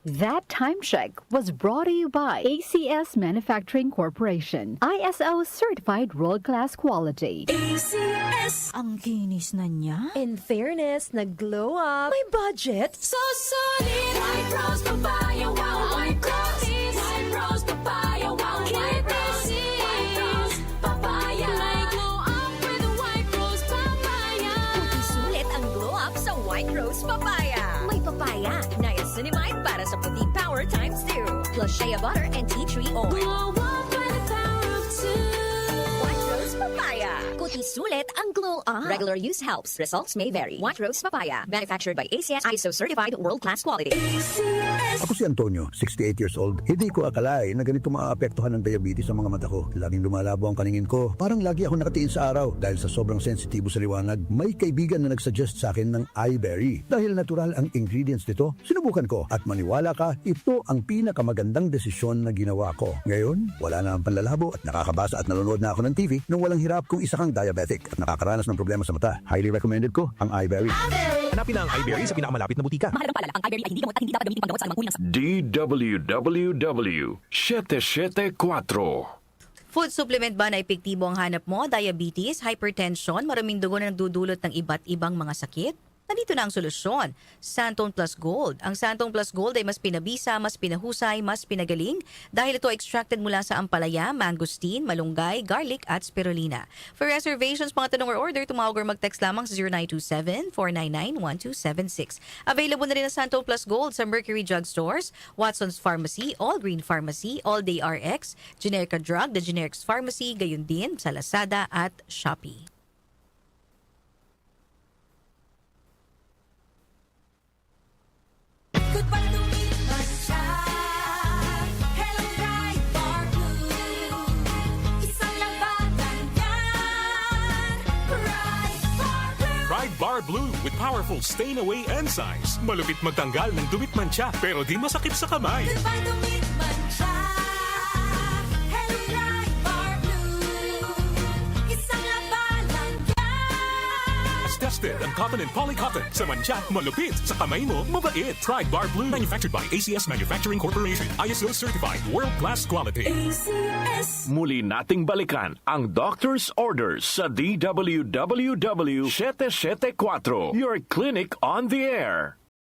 That time check was brought to you by ACS Manufacturing Corporation, ISO certified world-class quality. ACS! Ang kinis na niya. In fairness, nag-glow up. May budget. So solid, white rose papaya, wow, white rose. White rose papaya, wow, white rose. White rose papaya. May glow up with white rose papaya. Sulit ang glow up sa white rose papaya. May papaya, niacinamide para sa puti power times 2. Plus shea butter and tea tree oil. Glow up by the power of 2. White rose papaya. Kuti sulit ang glow up. Regular use helps. Results may vary. White rose papaya. Manufactured by ACS ISO certified world-class quality. ACS. Ako si Antonio, 68 years old. Hindi ko akalain na ganito maaapektuhan ng diabetes sa mga mata ko. Laging lumalabo ang paningin ko. Parang lagi ako nakatiin sa araw dahil sa sobrang sensitibo sa liwanag. May kaibigan na nagsuggest sa akin ng iBerry. Dahil natural ang ingredients nito, sinubukan ko at maniwala ka, ito ang pinakamagandang desisyon na ginawa ko. Ngayon, wala na ang panlalabo at nakakabasa at nanonood na ako ng TV nung walang hirap kung isa kang diabetic at nakakaranas ng problema sa mata. Highly recommended ko ang iBerry. Hanapin ang iBerry sa pinakamalapit na butika. Mahalagang paalala, ang iBerry ay hindi gamot at hindi dapat gamitin panggamot sa anumang uri ng DWWW 774. Food supplement ba na epektibo ang hanap mo? Diabetes, hypertension, maraming dugo na nagdudulot ng iba't ibang mga sakit? Nandito na ang solusyon, Santone Plus Gold. Ang Santone Plus Gold ay mas pinabisa, mas pinahusay, mas pinagaling dahil ito extracted mula sa ampalaya, mangosteen, malunggay, garlic at spirulina. For reservations, mga tanong or order, tumawag or mag-text lamang sa 0927-499-1276. Available na rin ang Santone Plus Gold sa Mercury Drug Stores, Watson's Pharmacy, All Green Pharmacy, All Day RX, Generica Drug, The Generics Pharmacy, gayon din sa Lazada at Shopee. Goodbye to me, Masya. Hello, bright bar blue. Isang labanan yan. Bright bar blue. Pride Bar Blue with powerful stain-away enzymes. Malupit magtanggal ng dumit mancha pero di masakit sa kamay. Goodbye to me, Masya. Hello, bright bar blue. Isang labanan yan. As tested ang cotton and polycotton. Sa mancha, malupit. Sa kamay mo, mabait. Pride Bar Blue. Manufactured by ACS Manufacturing Corporation. ISO certified. World-class quality. ACS. Muli nating balikan ang doctor's orders sa DWWW 774. Your clinic on the air.